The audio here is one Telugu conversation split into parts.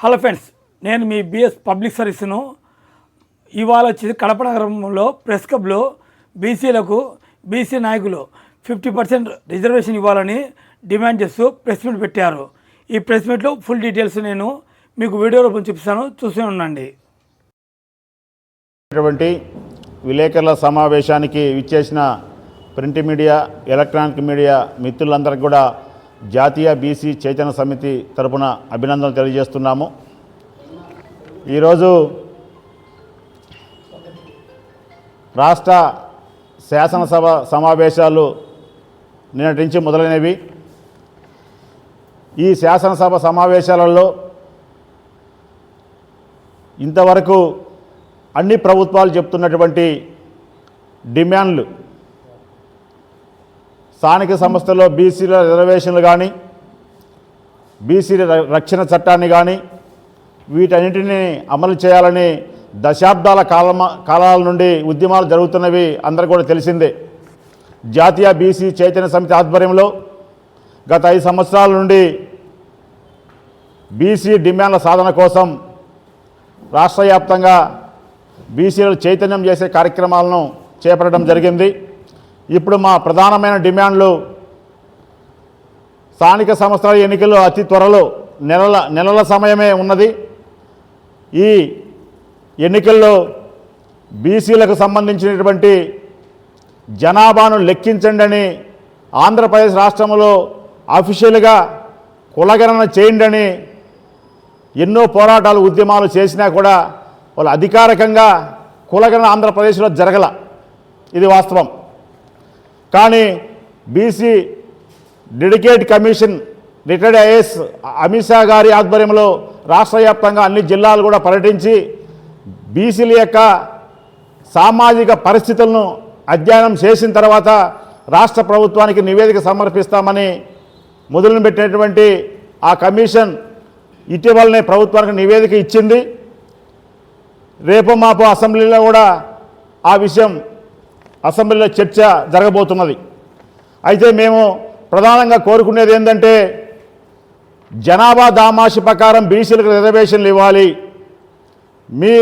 హలో ఫ్రెండ్స్, నేను మీ బిఎస్ పబ్లిక్ సర్వీస్ను ఇవాళ వచ్చి కడప నగరంలో ప్రెస్ క్లబ్లో బీసీలకు బీసీ నాయకులు 50% రిజర్వేషన్ ఇవ్వాలని డిమాండ్ చేస్తూ ప్రెస్ మీట్ పెట్టారు. ఈ ప్రెస్ మీట్లో ఫుల్ డీటెయిల్స్ నేను మీకు వీడియో రూపంలో చూపిస్తాను, చూస్తూ ఉండండి. విలేకరుల సమావేశానికి విచ్చేసిన ప్రింట్ మీడియా, ఎలక్ట్రానిక్ మీడియా మిత్రులందరికీ కూడా జాతీయ బీసీ చైతన్య సమితి తరపున అభినందనలు తెలియజేస్తున్నాము. ఈరోజు రాష్ట్ర శాసనసభ సమావేశాలు నిన్నటి నుంచి మొదలైనవి. ఈ శాసనసభ సమావేశాలలో ఇంతవరకు అన్ని ప్రభుత్వాలు చెప్తున్నటువంటి డిమాండ్లు, స్థానిక సంస్థల్లో బీసీల రిజర్వేషన్లు కానీ, బీసీల రక్షణ చట్టాన్ని కానీ వీటన్నిటిని అమలు చేయాలని దశాబ్దాల కాలాల నుండి ఉద్యమాలు జరుగుతున్నవి అందరూ కూడా తెలిసిందే. జాతీయ బీసీ చైతన్య సమితి ఆధ్వర్యంలో గత 5 సంవత్సరాల నుండి బీసీ డిమాండ్ల సాధన కోసం రాష్ట్ర వ్యాప్తంగా బీసీలు చైతన్యం చేసే కార్యక్రమాలను చేపట్టడం జరిగింది. ఇప్పుడు మా ప్రధానమైన డిమాండ్లు, స్థానిక సంస్థల ఎన్నికలు అతి త్వరలో నెలల సమయమే ఉన్నది. ఈ ఎన్నికల్లో బీసీలకు సంబంధించినటువంటి జనాభాను లెక్కించండి అని ఆంధ్రప్రదేశ్ రాష్ట్రంలో అఫీషియల్గా కులగణన చేయండి అని ఎన్నో పోరాటాలు, ఉద్యమాలు చేసినా కూడా వాళ్ళు అధికారికంగా కులగణన ఆంధ్రప్రదేశ్లో జరగల. ఇది వాస్తవం. కానీ BC dedicate commission retired IAS Amit Shah గారి ఆధ్వర్యంలో రాష్ట్ర వ్యాప్తంగా అన్ని జిల్లాలు కూడా పర్యటించి బీసీల యొక్క సామాజిక పరిస్థితులను అధ్యయనం చేసిన తర్వాత రాష్ట్ర ప్రభుత్వానికి నివేదిక సమర్పిస్తామని మొదలుపెట్టినటువంటి ఆ కమిషన్ ఇటీవలనే ప్రభుత్వానికి నివేదిక ఇచ్చింది. రేపు మాపు అసెంబ్లీలో కూడా ఆ విషయం అసెంబ్లీలో చర్చ జరగబోతున్నది. అయితే మేము ప్రధానంగా కోరుకునేది ఏంటంటే, జనాభా దామాషి ప్రకారం బీసీలకు రిజర్వేషన్లు ఇవ్వాలి. మీ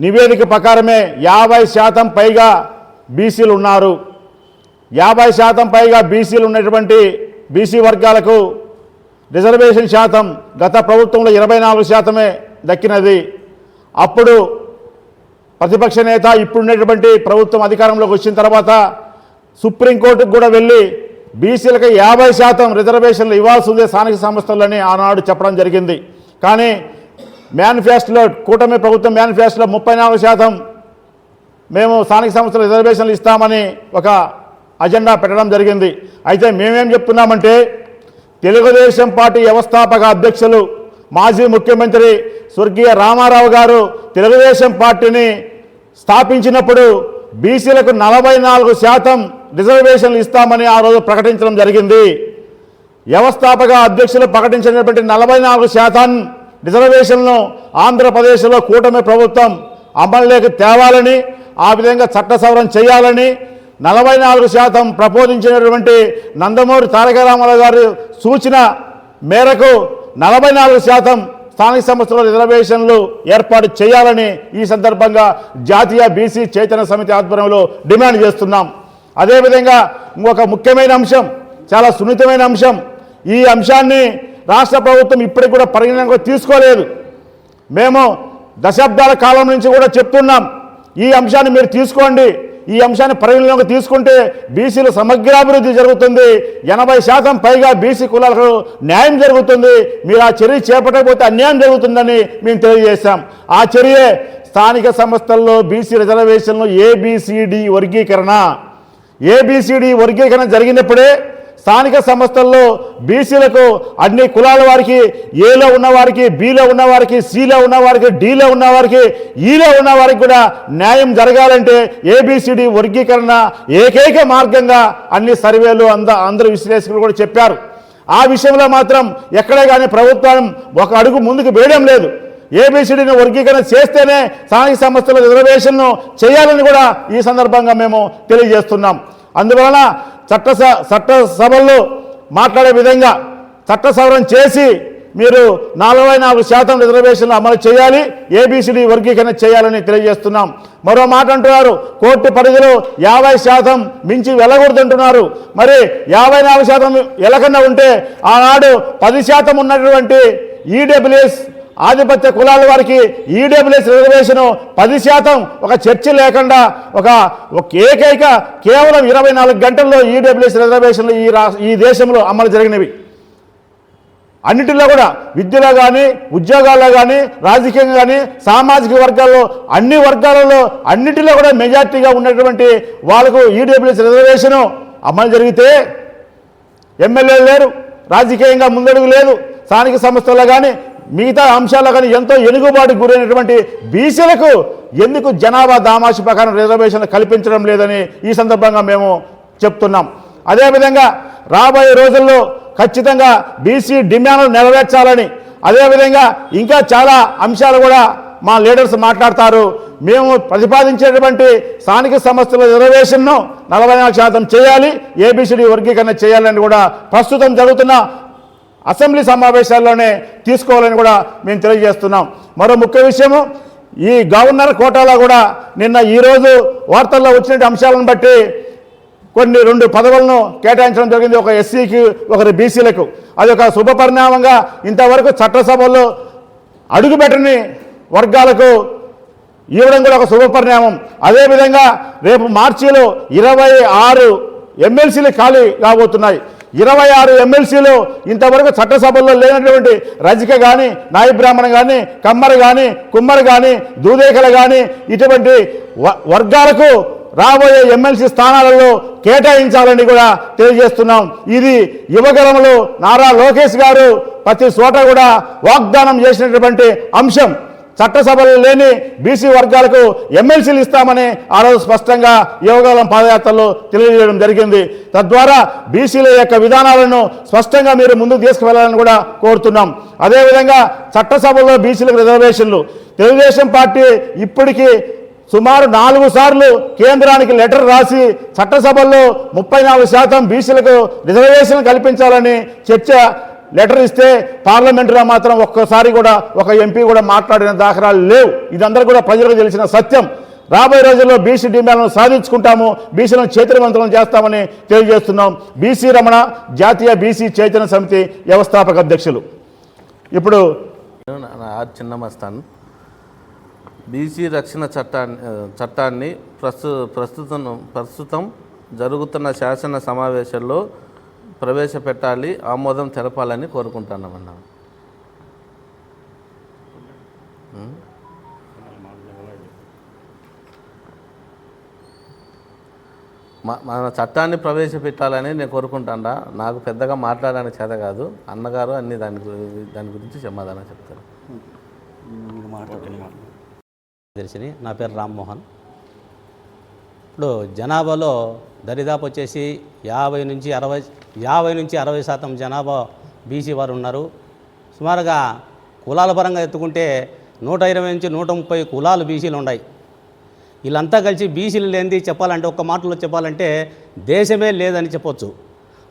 నివేదిక ప్రకారమే 50% పైగా బీసీలు ఉన్నారు. 50% పైగా బీసీలు ఉన్నటువంటి బీసీ వర్గాలకు రిజర్వేషన్ శాతం గత ప్రభుత్వంలో 24% దక్కినది. అప్పుడు ప్రతిపక్ష నేత ఇప్పుడున్నటువంటి ప్రభుత్వం అధికారంలోకి వచ్చిన తర్వాత సుప్రీంకోర్టుకు కూడా వెళ్ళి బీసీలకు 50% రిజర్వేషన్లు ఇవ్వాల్సి ఉంది స్థానిక సంస్థలని ఆనాడు చెప్పడం జరిగింది. కానీ మేనిఫెస్టోలో, కూటమి ప్రభుత్వం మేనిఫెస్టోలో 34% మేము స్థానిక సంస్థల రిజర్వేషన్లు ఇస్తామని ఒక అజెండా పెట్టడం జరిగింది. అయితే మేమేం చెప్తున్నామంటే, తెలుగుదేశం పార్టీ వ్యవస్థాపక అధ్యక్షులు, మాజీ ముఖ్యమంత్రి స్వర్గీయ రామారావు గారు తెలుగుదేశం పార్టీని స్థాపించినప్పుడు బీసీలకు 44% రిజర్వేషన్లు ఇస్తామని ఆ రోజు ప్రకటించడం జరిగింది. వ్యవస్థాపక అధ్యక్షులు ప్రకటించినటువంటి 44% రిజర్వేషన్లను ఆంధ్రప్రదేశ్లో కూటమి ప్రభుత్వం అమలులోకి తేవాలని, ఆ విధంగా చట్ట సవరణ చేయాలని 44% ప్రపోజించినటువంటి నందమూరి తారక రామారావు గారు సూచన మేరకు 44% స్థానిక సంస్థల రిజర్వేషన్లు ఏర్పాటు చేయాలని ఈ సందర్భంగా జాతీయ బీసీ చైతన్య సమితి ఆధ్వర్యంలో డిమాండ్ చేస్తున్నాం. అదేవిధంగా ఇంకొక ముఖ్యమైన అంశం, చాలా సున్నితమైన అంశం, ఈ అంశాన్ని రాష్ట్ర ప్రభుత్వం ఇప్పటికి కూడా పరిగణనలోకి తీసుకోలేదు. మేము దశాబ్దాల కాలం నుంచి కూడా చెప్తున్నాం, ఈ అంశాన్ని మీరు తీసుకోండి, ఈ అంశాన్ని పరిగణలోకి తీసుకుంటే బీసీల సమగ్రాభివృద్ధి జరుగుతుంది, 80% పైగా బీసీ కులాలకు న్యాయం జరుగుతుంది, మీరు ఆ చర్య చేపట్టకపోతే అన్యాయం జరుగుతుందని మేము తెలియజేశాం. ఆ చర్యే స్థానిక సంస్థల్లో బీసీ రిజర్వేషన్లు ఏబిసిడి వర్గీకరణ జరిగినప్పుడే స్థానిక సంస్థల్లో బీసీలకు అన్ని కులాల వారికి, ఏలో ఉన్నవారికి, బిలో ఉన్నవారికి, సిలో ఉన్నవారికి, డిలో ఉన్నవారికి, ఈలో ఉన్నవారికి కూడా న్యాయం జరగాలంటే ఏబిసిడి వర్గీకరణ ఏకైక మార్గంగా అన్ని సర్వేలు అందరూ విశ్లేషకులు కూడా చెప్పారు. ఆ విషయంలో మాత్రం ఎక్కడే కానీ ప్రభుత్వం ఒక అడుగు ముందుకు వేయడం లేదు. ఏబిసిడిని వర్గీకరణ చేస్తేనే స్థానిక సంస్థల రిజర్వేషన్ను చేయాలని కూడా ఈ సందర్భంగా మేము తెలియజేస్తున్నాం. అందువలన చట్టసభల్లో మాట్లాడే విధంగా చట్ట సవరణ చేసి మీరు 44% రిజర్వేషన్లు అమలు చేయాలి, ఏబిసిడి వర్గీకరణ చేయాలని తెలియజేస్తున్నాం. మరో మాట అంటున్నారు, కోర్టు పరిధిలో 50% మించి వెళ్ళకూడదంటున్నారు. మరి 54% వెళ్ళకుండా ఉంటే ఆనాడు 10% ఉన్నటువంటి ఈడబ్ల్యూఎస్ ఆధిపత్య కులాల వారికి ఈడబ్ల్యూఎస్ రిజర్వేషన్ 10% ఒక చర్చ లేకుండా ఒక ఏకైక కేవలం 24 గంటల్లో ఈడబ్ల్యూఎస్ రిజర్వేషన్లు ఈ దేశంలో అమలు జరిగినవి. అన్నిటిలో కూడా విద్యలో కానీ, ఉద్యోగాల్లో కానీ, రాజకీయంగా కానీ, సామాజిక వర్గాల్లో అన్ని వర్గాలలో అన్నిటిలో కూడా మెజార్టీగా ఉన్నటువంటి వాళ్ళకు ఈడబ్ల్యూఎస్ రిజర్వేషను అమలు జరిగితే ఎమ్మెల్యేలు లేరు, రాజకీయంగా ముందడుగు లేదు, స్థానిక సంస్థల్లో కానీ మిగతా అంశాల్లో కానీ ఎంతో ఎనుగుబాటు గురైనటువంటి బీసీలకు ఎందుకు జనాభా దామాషి ప్రకారం రిజర్వేషన్లు కల్పించడం లేదని ఈ సందర్భంగా మేము చెప్తున్నాం. అదేవిధంగా రాబోయే రోజుల్లో ఖచ్చితంగా బీసీ డిమాండ్లు నెరవేర్చాలని, అదేవిధంగా ఇంకా చాలా అంశాలు కూడా మా లీడర్స్ మాట్లాడతారు. మేము ప్రతిపాదించేటువంటి స్థానిక సంస్థల రిజర్వేషన్ను 44% చేయాలి, ఏబిసిడి వర్గీకరణ చేయాలని కూడా ప్రస్తుతం జరుగుతున్న అసెంబ్లీ సమావేశాల్లోనే తీసుకోవాలని కూడా మేము తెలియజేస్తున్నాం. మరో ముఖ్య విషయము, ఈ గవర్నర్ కోటాలో కూడా నిన్న ఈరోజు వార్తల్లో వచ్చిన అంశాలను బట్టి కొన్ని 2 పదవులను కేటాయించడం జరిగింది, ఒక ఎస్సీకి, ఒకరి బీసీలకు. అది ఒక శుభ పరిణామంగా ఇంతవరకు చట్టసభల్లో అడుగుపెట్టని వర్గాలకు ఇవ్వడం కూడా ఒక శుభ పరిణామం. అదేవిధంగా రేపు మార్చిలో 26 ఎమ్మెల్సీలు ఖాళీ కాబోతున్నాయి. 26 ఎమ్మెల్సీలు ఇంతవరకు చట్టసభల్లో లేనటువంటి రజిక కానీ, నాయి బ్రాహ్మణ కానీ, కమ్మర కానీ, కుమ్మరి కానీ, దూదేకలు కానీ ఇటువంటి వర్గాలకు రాబోయే ఎమ్మెల్సీ స్థానాలలో కేటాయించాలని కూడా తెలియజేస్తున్నాం. ఇది యువగలంలో నారా లోకేష్ గారు ప్రతి చోట కూడా వాగ్దానం చేసినటువంటి అంశం. చట్టసభలు లేని బీసీ వర్గాలకు ఎమ్మెల్సీలు ఇస్తామని ఆ రోజు స్పష్టంగా యువగలం పాదయాత్రలో తెలియజేయడం జరిగింది. తద్వారా బీసీల యొక్క విధానాలను స్పష్టంగా మీరు ముందుకు తీసుకువెళ్లాలని కూడా కోరుతున్నాం. అదేవిధంగా చట్టసభల్లో బీసీలకు రిజర్వేషన్లు తెలుగుదేశం పార్టీ ఇప్పటికీ సుమారు 4 సార్లు కేంద్రానికి లెటర్ రాసి చట్టసభల్లో 34% బీసీలకు రిజర్వేషన్లు కల్పించాలని లెటర్ ఇస్తే పార్లమెంటులో మాత్రం ఒక్కసారి కూడా ఒక ఎంపీ కూడా మాట్లాడిన దాఖలాలు లేవు. ఇదందరూ కూడా ప్రజలకు తెలిసిన సత్యం. రాబోయే రోజుల్లో బీసీ డిమాండ్లను సాధించుకుంటాము, బీసీలను చైతన్యవంతులను చేస్తామని తెలియజేస్తున్నాం. బీసీ రమణ, జాతీయ బీసీ చైతన్య సమితి వ్యవస్థాపక అధ్యక్షులు. ఇప్పుడు చిన్నమస్తాన్ బీసీ రక్షణ చట్టాన్ని ప్రస్తుతం జరుగుతున్న శాసన సమావేశంలో ప్రవేశపెట్టాలి, ఆమోదం తెలపాలని కోరుకుంటున్నామన్నా. మన చట్టాన్ని ప్రవేశపెట్టాలని నేను కోరుకుంటాను. నాకు పెద్దగా మాట్లాడడానికి చేత కాదు, అన్నగారు అన్ని దాని గురించి సమాధానం చెప్తారు. తెలిసి నా పేరు రామ్మోహన్. ఇప్పుడు జనాభాలో దరిదాపు వచ్చేసి 50 నుంచి 60% జనాభా బీసీ వారు ఉన్నారు. సుమారుగా కులాల పరంగా ఎత్తుకుంటే 120 నుంచి 130 కులాలు బీసీలు ఉన్నాయి. వీళ్ళంతా కలిసి బీసీలు లేనిది చెప్పాలంటే, ఒక్క మాటలో చెప్పాలంటే దేశమే లేదని చెప్పొచ్చు.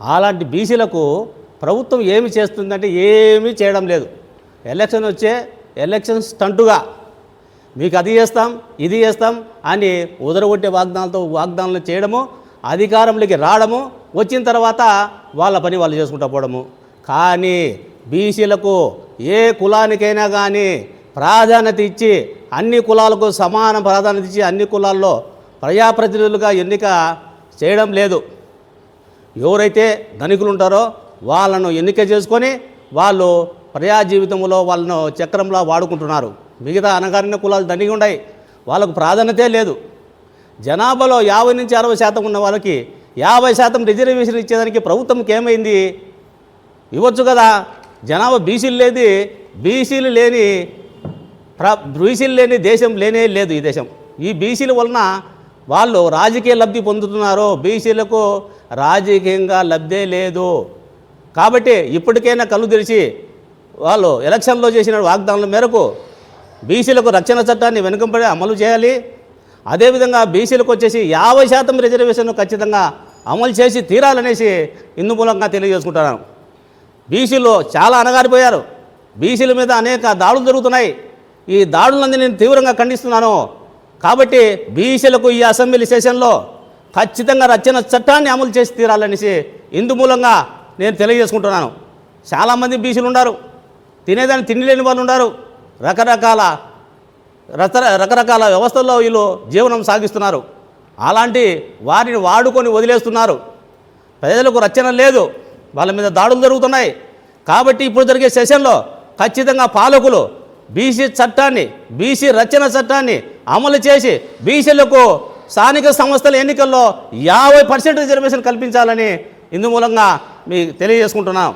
అలాంటి బీసీలకు ప్రభుత్వం ఏమి చేస్తుందంటే ఏమీ చేయడం లేదు. ఎలక్షన్ స్టంటుగా మీకు అది చేస్తాం, ఇది చేస్తాం అని ఉదరగొట్టే వాగ్దానాలు చేయడము, అధికారంలోకి రావడము, వచ్చిన తర్వాత వాళ్ళ పని వాళ్ళు చేసుకుంటూ పోవడము. కానీ బీసీలకు ఏ కులానికైనా కానీ ప్రాధాన్యత ఇచ్చి, అన్ని కులాలకు సమాన ప్రాధాన్యత ఇచ్చి అన్ని కులాల్లో ప్రజాప్రతినిధులుగా ఎన్నిక చేయడం లేదు. ఎవరైతే ధనికులు ఉంటారో వాళ్ళను ఎన్నిక చేసుకొని వాళ్ళు ప్రజా జీవితంలో వాళ్ళను చక్రంలో వాడుకుంటున్నారు. మిగతా అనగారిన కులాలు దండిగా ఉన్నాయి, వాళ్ళకు ప్రాధాన్యతే లేదు. జనాభాలో 50 నుంచి 60% ఉన్న వాళ్ళకి 50% రిజర్వేషన్ ఇచ్చేదానికి ప్రభుత్వంకి ఏమైంది? ఇవ్వచ్చు కదా. జనాభా బీసీలు లేని దేశం లేనే లేదు ఈ దేశం. ఈ బీసీల వలన వాళ్ళు రాజకీయ లబ్ధి పొందుతున్నారు, బీసీలకు రాజకీయంగా లబ్ధే లేదు. కాబట్టి ఇప్పటికైనా కళ్ళు తెరిచి వాళ్ళు ఎలక్షన్లో చేసిన వాగ్దానాల మేరకు బీసీలకు రక్షణ చట్టాన్ని వెనుకంబడి అమలు చేయాలి. అదేవిధంగా బీసీలకు వచ్చేసి 50% రిజర్వేషన్ ఖచ్చితంగా అమలు చేసి తీరాలనేసి ఇందు మూలంగా తెలియజేసుకుంటున్నాను. బీసీలో చాలా అణగారిపోయారు. బీసీల మీద అనేక దాడులు జరుగుతున్నాయి. ఈ దాడులన్నీ నేను తీవ్రంగా ఖండిస్తున్నాను. కాబట్టి బీసీలకు ఈ అసెంబ్లీ సెషన్లో ఖచ్చితంగా రచన చట్టాన్ని అమలు చేసి తీరాలనేసి ఇందు మూలంగా నేను తెలియజేసుకుంటున్నాను. చాలామంది బీసీలు ఉన్నారు, తినేదాన్ని తిండి లేని వాళ్ళు ఉన్నారు, రకరకాల వ్యవస్థల్లో వీళ్ళు జీవనం సాగిస్తున్నారు. అలాంటి వారిని వాడుకొని వదిలేస్తున్నారు. ప్రజలకు రచన లేదు, వాళ్ళ మీద దాడులు జరుగుతున్నాయి. కాబట్టి ఇప్పుడు జరిగే సెషన్లో ఖచ్చితంగా పాలకులు బీసీ చట్టాన్ని, బీసీ రచన చట్టాన్ని అమలు చేసి బీసీలకు స్థానిక సంస్థల ఎన్నికల్లో 50% రిజర్వేషన్ కల్పించాలని ఇందు మూలంగా మీకు తెలియజేసుకుంటున్నాం.